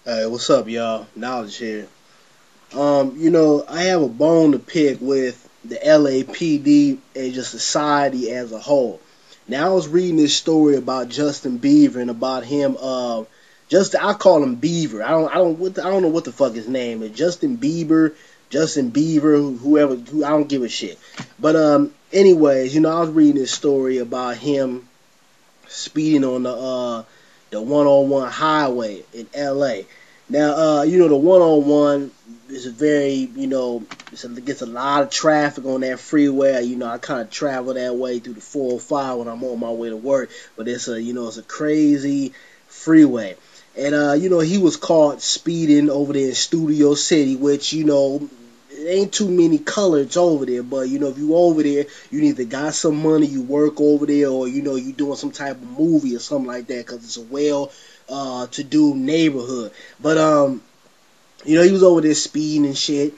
Hey, what's up, y'all? Knowledge here. I have a bone to pick with the LAPD and just society as a whole. Now, I was reading this story about Justin Bieber and about him. I call him Beaver. I don't know what the fuck his name is. Justin Bieber, whoever. I don't give a shit. But anyways, I was reading this story about him speeding on the 101 highway in LA. Now, the 101 is a very, it gets a lot of traffic on that freeway. I kind of travel that way through the 405 when I'm on my way to work, but it's a crazy freeway. And, he was caught speeding over there in Studio City, which, it ain't too many colors over there, but if you over there, you either got some money, you work over there, or you doing some type of movie or something like that, because it's a to do neighborhood. But he was over there speeding and shit.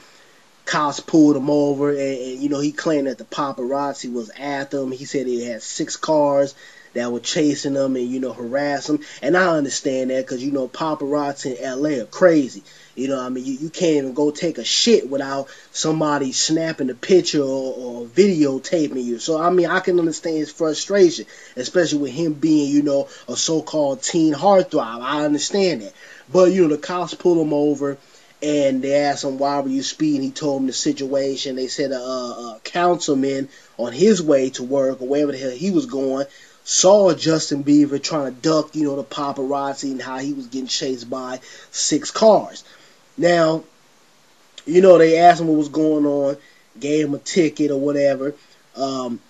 Cops pulled him over, and he claimed that the paparazzi was after him. He said he had 6 cars that were chasing him and harass him. And I understand that because paparazzi in LA are crazy. You can't even go take a shit without somebody snapping a picture or videotaping you. So I can understand his frustration, especially with him being a so-called teen heartthrob. I understand that. But the cops pulled him over. And they asked him, why were you speeding? He told them the situation. They said a councilman on his way to work or wherever the hell he was going saw Justin Bieber trying to duck, the paparazzi and how he was getting chased by 6 cars. Now, they asked him what was going on, gave him a ticket or whatever. One,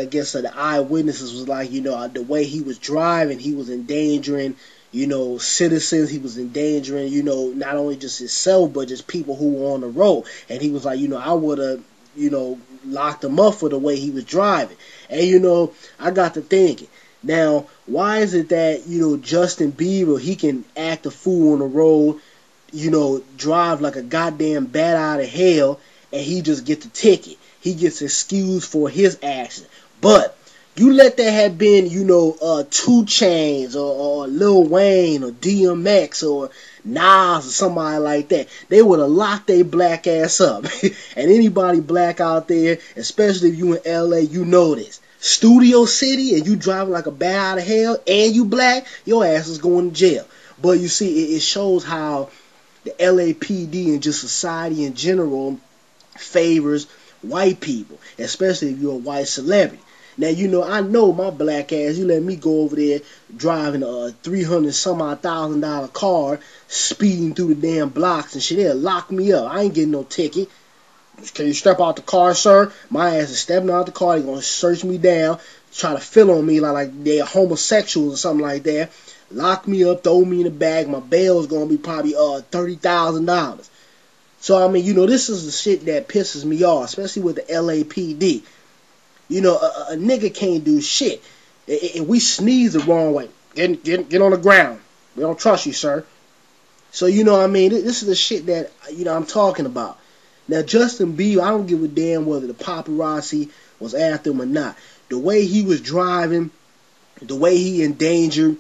I guess, of the eyewitnesses was like, the way he was driving, he was endangering citizens. He was endangering, not only just himself, but just people who were on the road. And he was like, I would have, locked him up for the way he was driving. And, I got to thinking, now, why is it that, Justin Bieber, he can act a fool on the road, drive like a goddamn bat out of hell, and he just gets a ticket. He gets excused for his action. But you let that have been, 2 Chainz or Lil Wayne or DMX or Nas or somebody like that. They would have locked their black ass up. And anybody black out there, especially if you in LA, you know this. Studio City and you driving like a bat out of hell and you black, your ass is going to jail. But you see, it shows how the LAPD and just society in general favors white people, especially if you're a white celebrity. Now, I know my black ass, you let me go over there driving a $300-some-odd-thousand car, speeding through the damn blocks and shit. They'll lock me up. I ain't getting no ticket. Can you step out the car, sir? My ass is stepping out the car. They're going to search me down, try to fill on me like they're homosexuals or something like that. Lock me up, throw me in the bag. My bail is going to be probably $30,000. So, this is the shit that pisses me off, especially with the LAPD. A nigga can't do shit. If we sneeze the wrong way, get on the ground. We don't trust you, sir. So, this is the shit that, I'm talking about. Now, Justin Bieber, I don't give a damn whether the paparazzi was after him or not. The way he was driving, the way he endangered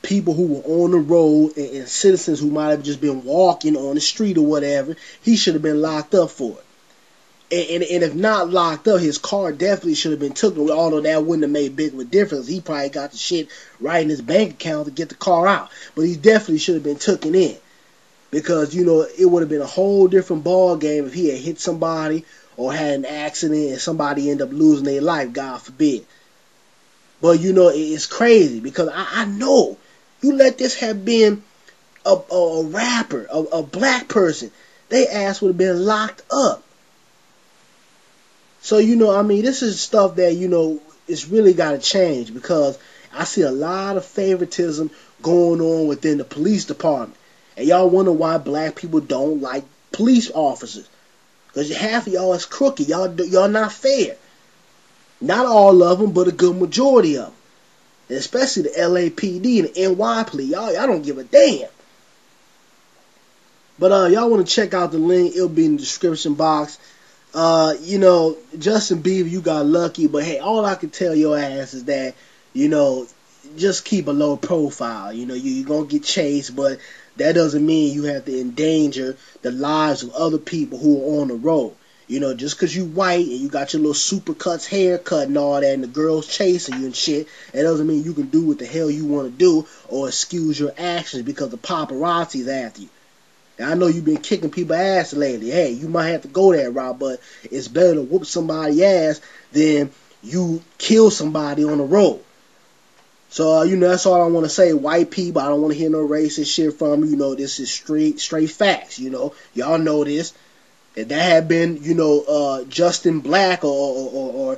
people who were on the road and citizens who might have just been walking on the street or whatever, he should have been locked up for it. And if not locked up, his car definitely should have been taken, although that wouldn't have made big of a difference. He probably got the shit right in his bank account to get the car out. But he definitely should have been taken in. Because, it would have been a whole different ball game if he had hit somebody or had an accident and somebody ended up losing their life, God forbid. But, it's crazy because I know you let this have been a rapper, a black person, their ass would have been locked up. So, this is stuff that, it's really got to change because I see a lot of favoritism going on within the police department. And y'all wonder why black people don't like police officers. Because half of y'all is crooked. Y'all not fair. Not all of them, but a good majority of them. And especially the LAPD and the NY police. Y'all don't give a damn. But y'all want to check out the link. It'll be in the description box. Justin Bieber, you got lucky, but hey, all I can tell your ass is that, just keep a low profile. You know, you're going to get chased, but that doesn't mean you have to endanger the lives of other people who are on the road. You know, just because you white and you got your little supercuts haircut and all that, and the girls chasing you and shit, that doesn't mean you can do what the hell you want to do or excuse your actions because the paparazzi's after you. Now, I know you've been kicking people ass lately. Hey, you might have to go that route, but it's better to whoop somebody's ass than you kill somebody on the road. So, you know, that's all I want to say. White people, I don't want to hear no racist shit from you. You know, this is straight facts, you know. Y'all know this. If that had been, you know, Justin Black or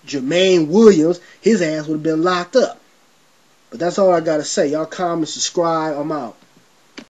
Jermaine Williams, his ass would have been locked up. But that's all I got to say. Y'all comment, subscribe. I'm out.